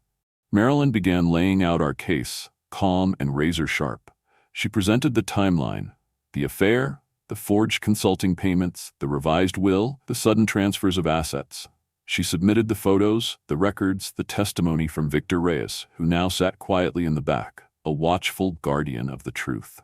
Marilyn began laying out our case, calm and razor-sharp. She presented the timeline, the affair, the forged consulting payments, the revised will, the sudden transfers of assets. She submitted the photos, the records, the testimony from Victor Reyes, who now sat quietly in the back, a watchful guardian of the truth.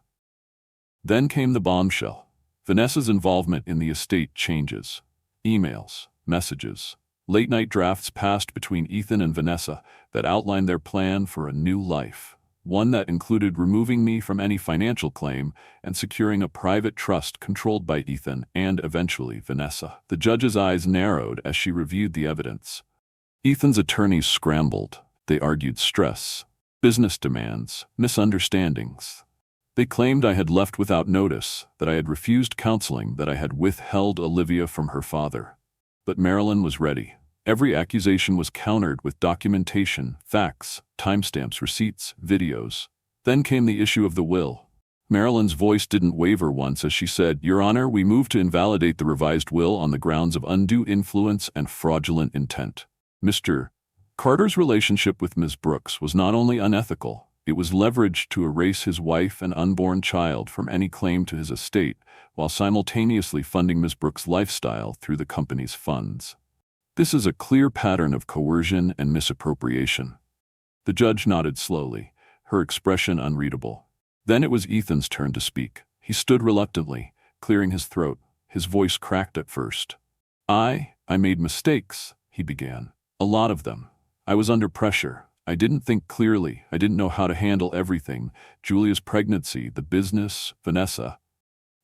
Then came the bombshell. Vanessa's involvement in the estate changes. Emails, messages, late-night drafts passed between Ethan and Vanessa that outlined their plan for a new life. One that included removing me from any financial claim and securing a private trust controlled by Ethan and eventually Vanessa. The judge's eyes narrowed as she reviewed the evidence. Ethan's attorneys scrambled. They argued stress, business demands, misunderstandings. They claimed I had left without notice, that I had refused counseling, that I had withheld Olivia from her father. But Marilyn was ready. Every accusation was countered with documentation, facts, timestamps, receipts, videos. Then came the issue of the will. Marilyn's voice didn't waver once as she said, "Your Honor, we move to invalidate the revised will on the grounds of undue influence and fraudulent intent." Mr. Carter's relationship with Ms. Brooks was not only unethical, it was leveraged to erase his wife and unborn child from any claim to his estate, while simultaneously funding Ms. Brooks' lifestyle through the company's funds. This is a clear pattern of coercion and misappropriation. The judge nodded slowly, her expression unreadable. Then it was Ethan's turn to speak. He stood reluctantly, clearing his throat. His voice cracked at first. I made mistakes," he began. "A lot of them. I was under pressure. I didn't think clearly. I didn't know how to handle everything. Julia's pregnancy, the business, Vanessa."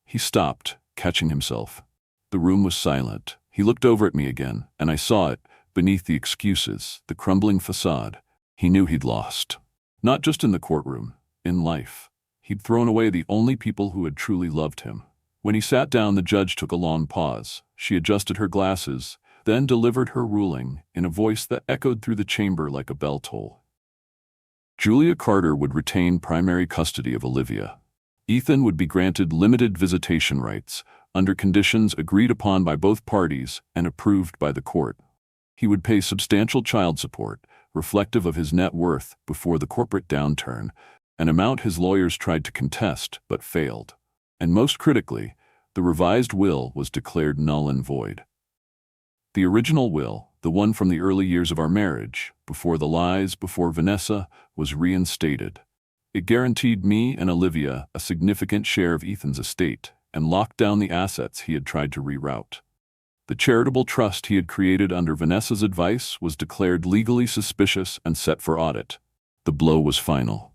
He stopped, catching himself. The room was silent. He looked over at me again, and I saw it, beneath the excuses, the crumbling facade. He knew he'd lost. Not just in the courtroom, in life. He'd thrown away the only people who had truly loved him. When he sat down, the judge took a long pause. She adjusted her glasses, then delivered her ruling in a voice that echoed through the chamber like a bell toll. Julia Carter would retain primary custody of Olivia. Ethan would be granted limited visitation rights, under conditions agreed upon by both parties and approved by the court. He would pay substantial child support, reflective of his net worth before the corporate downturn, an amount his lawyers tried to contest but failed. And most critically, the revised will was declared null and void. The original will, the one from the early years of our marriage, before the lies, before Vanessa, was reinstated. It guaranteed me and Olivia a significant share of Ethan's estate and locked down the assets he had tried to reroute. The charitable trust he had created under Vanessa's advice was declared legally suspicious and set for audit. The blow was final.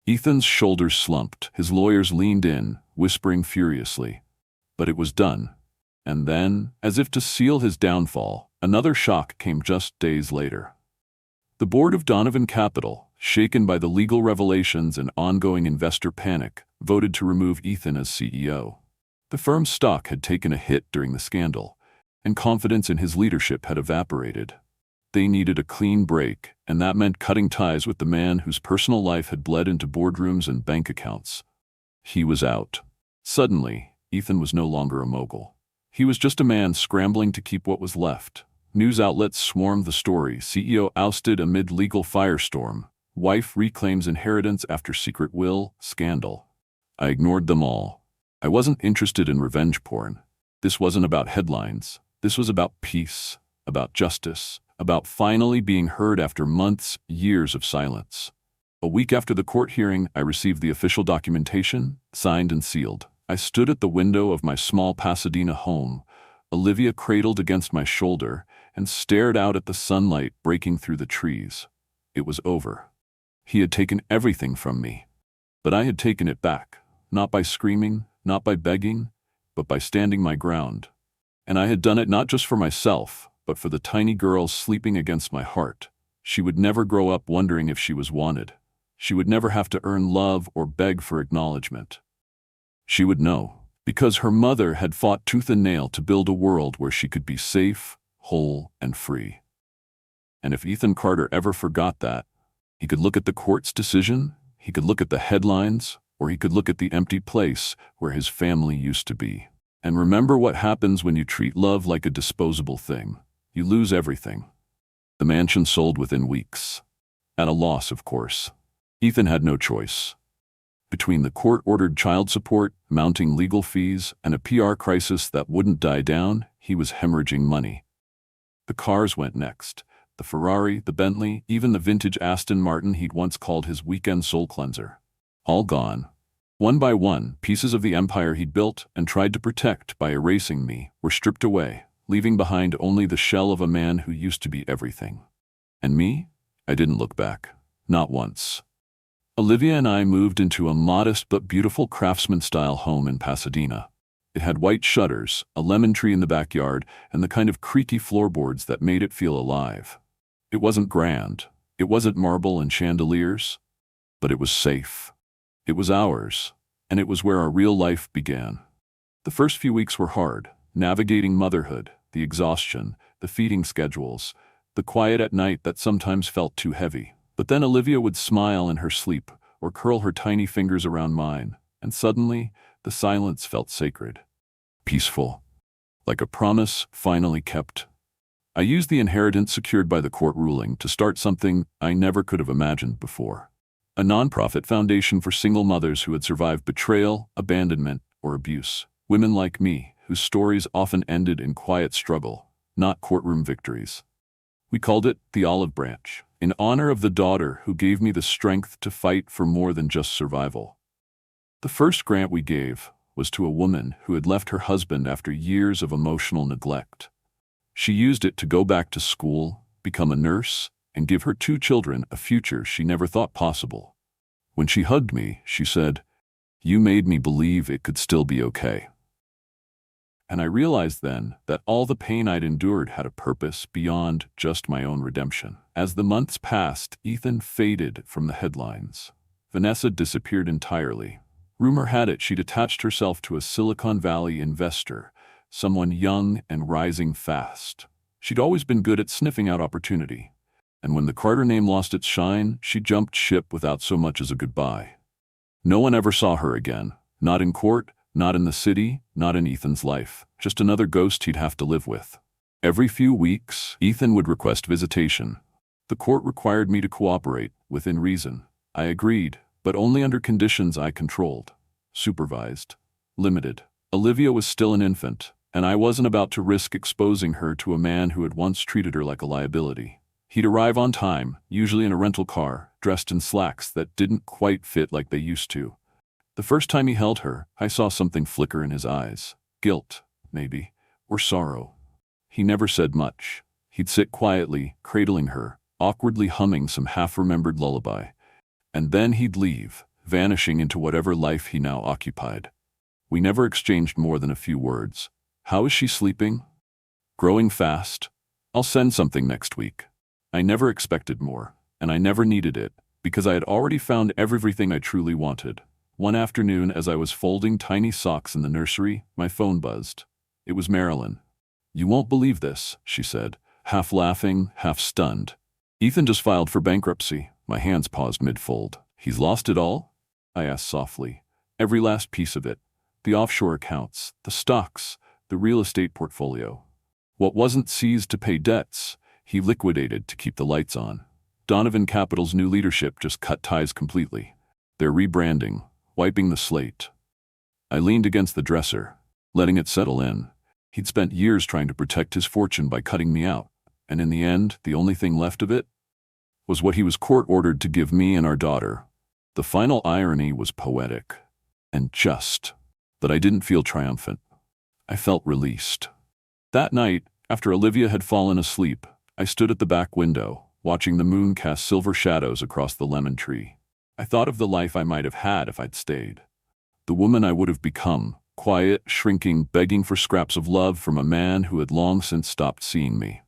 Ethan's shoulders slumped. His lawyers leaned in, whispering furiously. But it was done. And then, as if to seal his downfall, another shock came just days later. The board of Donovan Capital, shaken by the legal revelations and ongoing investor panic, voted to remove Ethan as CEO. The firm's stock had taken a hit during the scandal, and confidence in his leadership had evaporated. They needed a clean break, and that meant cutting ties with the man whose personal life had bled into boardrooms and bank accounts. He was out. Suddenly, Ethan was no longer a mogul. He was just a man scrambling to keep what was left. News outlets swarmed the story. CEO ousted amid legal firestorm. Wife reclaims inheritance after secret will scandal. I ignored them all. I wasn't interested in revenge porn. This wasn't about headlines. This was about peace, about justice, about finally being heard after months, years of silence. A week after the court hearing, I received the official documentation, signed and sealed. I stood at the window of my small Pasadena home, Olivia cradled against my shoulder, and stared out at the sunlight breaking through the trees. It was over. He had taken everything from me. But I had taken it back, not by screaming, not by begging, but by standing my ground. And I had done it not just for myself, but for the tiny girl sleeping against my heart. She would never grow up wondering if she was wanted. She would never have to earn love or beg for acknowledgement. She would know, because her mother had fought tooth and nail to build a world where she could be safe, whole, and free. And if Ethan Carter ever forgot that, he could look at the court's decision, he could look at the headlines, or he could look at the empty place where his family used to be. And remember what happens when you treat love like a disposable thing. You lose everything. The mansion sold within weeks. At a loss, of course. Ethan had no choice. Between the court-ordered child support, mounting legal fees, and a PR crisis that wouldn't die down, he was hemorrhaging money. The cars went next. The Ferrari, the Bentley, even the vintage Aston Martin he'd once called his weekend soul cleanser. All gone. One by one, pieces of the empire he'd built and tried to protect by erasing me were stripped away, leaving behind only the shell of a man who used to be everything. And me? I didn't look back. Not once. Olivia and I moved into a modest but beautiful craftsman-style home in Pasadena. It had white shutters, a lemon tree in the backyard, and the kind of creaky floorboards that made it feel alive. It wasn't grand. It wasn't marble and chandeliers. But it was safe. It was ours, and it was where our real life began. The first few weeks were hard, navigating motherhood, the exhaustion, the feeding schedules, the quiet at night that sometimes felt too heavy. But then Olivia would smile in her sleep or curl her tiny fingers around mine, and suddenly the silence felt sacred, peaceful, like a promise finally kept. I used the inheritance secured by the court ruling to start something I never could have imagined before. A nonprofit foundation for single mothers who had survived betrayal, abandonment, or abuse. Women like me, whose stories often ended in quiet struggle, not courtroom victories. We called it the Olive Branch, in honor of the daughter who gave me the strength to fight for more than just survival. The first grant we gave was to a woman who had left her husband after years of emotional neglect. She used it to go back to school, become a nurse, and give her 2 children a future she never thought possible. When she hugged me, she said, "You made me believe it could still be okay." And I realized then that all the pain I'd endured had a purpose beyond just my own redemption. As the months passed, Ethan faded from the headlines. Vanessa disappeared entirely. Rumor had it she'd attached herself to a Silicon Valley investor, someone young and rising fast. She'd always been good at sniffing out opportunity. And when the Carter name lost its shine, she jumped ship without so much as a goodbye. No one ever saw her again. Not in court, not in the city, not in Ethan's life. Just another ghost he'd have to live with. Every few weeks, Ethan would request visitation. The court required me to cooperate, within reason. I agreed, but only under conditions I controlled. Supervised. Limited. Olivia was still an infant, and I wasn't about to risk exposing her to a man who had once treated her like a liability. He'd arrive on time, usually in a rental car, dressed in slacks that didn't quite fit like they used to. The first time he held her, I saw something flicker in his eyes. Guilt, maybe, or sorrow. He never said much. He'd sit quietly, cradling her, awkwardly humming some half-remembered lullaby. And then he'd leave, vanishing into whatever life he now occupied. We never exchanged more than a few words. "How is she sleeping?" "Growing fast. I'll send something next week." I never expected more, and I never needed it, because I had already found everything I truly wanted. One afternoon, as I was folding tiny socks in the nursery, my phone buzzed. It was Marilyn. "You won't believe this," she said. half laughing, half stunned. Ethan just filed for bankruptcy. My hands paused mid-fold. He's lost it all? I asked softly. Every last piece of it. The offshore accounts, the stocks, the real estate portfolio. What wasn't seized to pay debts, he liquidated to keep the lights on. Donovan Capital's new leadership just cut ties completely. They're rebranding, wiping the slate. I leaned against the dresser, letting it settle in. He'd spent years trying to protect his fortune by cutting me out, and in the end, the only thing left of it was what he was court-ordered to give me and our daughter. The final irony was poetic and just, but I didn't feel triumphant. I felt released. That night, after Olivia had fallen asleep, I stood at the back window, watching the moon cast silver shadows across the lemon tree. I thought of the life I might have had if I'd stayed. The woman I would have become, quiet, shrinking, begging for scraps of love from a man who had long since stopped seeing me.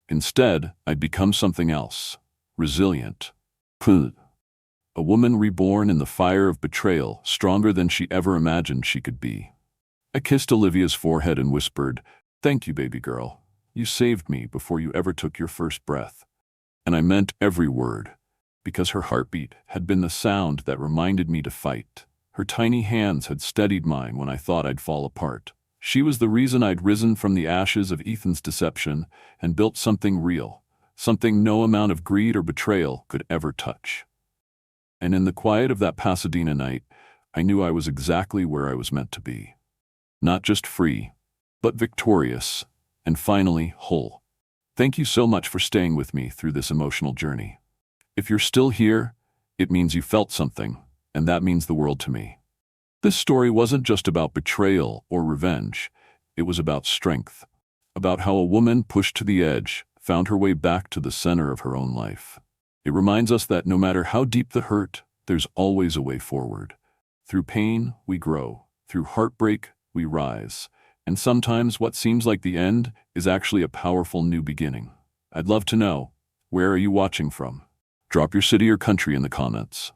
Instead, I'd become something else, resilient. A woman reborn in the fire of betrayal, stronger than she ever imagined she could be. I kissed Olivia's forehead and whispered, "Thank you, baby girl. You saved me before you ever took your first breath." And I meant every word, because her heartbeat had been the sound that reminded me to fight. Her tiny hands had steadied mine when I thought I'd fall apart. She was the reason I'd risen from the ashes of Ethan's deception and built something real, something no amount of greed or betrayal could ever touch. And in the quiet of that Pasadena night, I knew I was exactly where I was meant to be. Not just free, but victorious, and finally whole. Thank you so much for staying with me through this emotional journey. If you're still here, it means you felt something, and that means the world to me. This story wasn't just about betrayal or revenge. It was about strength, about how a woman pushed to the edge found her way back to the center of her own life. It reminds us that no matter how deep the hurt, there's always a way forward. Through pain, we grow. Through heartbreak, we rise. And sometimes what seems like the end is actually a powerful new beginning. I'd love to know, where are you watching from? Drop your city or country in the comments.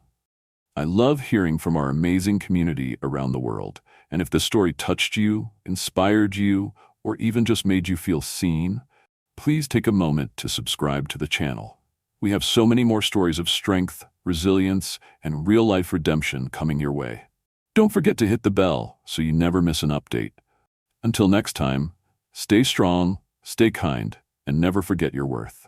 I love hearing from our amazing community around the world. And if this story touched you, inspired you, or even just made you feel seen, please take a moment to subscribe to the channel. We have so many more stories of strength, resilience, and real-life redemption coming your way. Don't forget to hit the bell so you never miss an update. Until next time, stay strong, stay kind, and never forget your worth.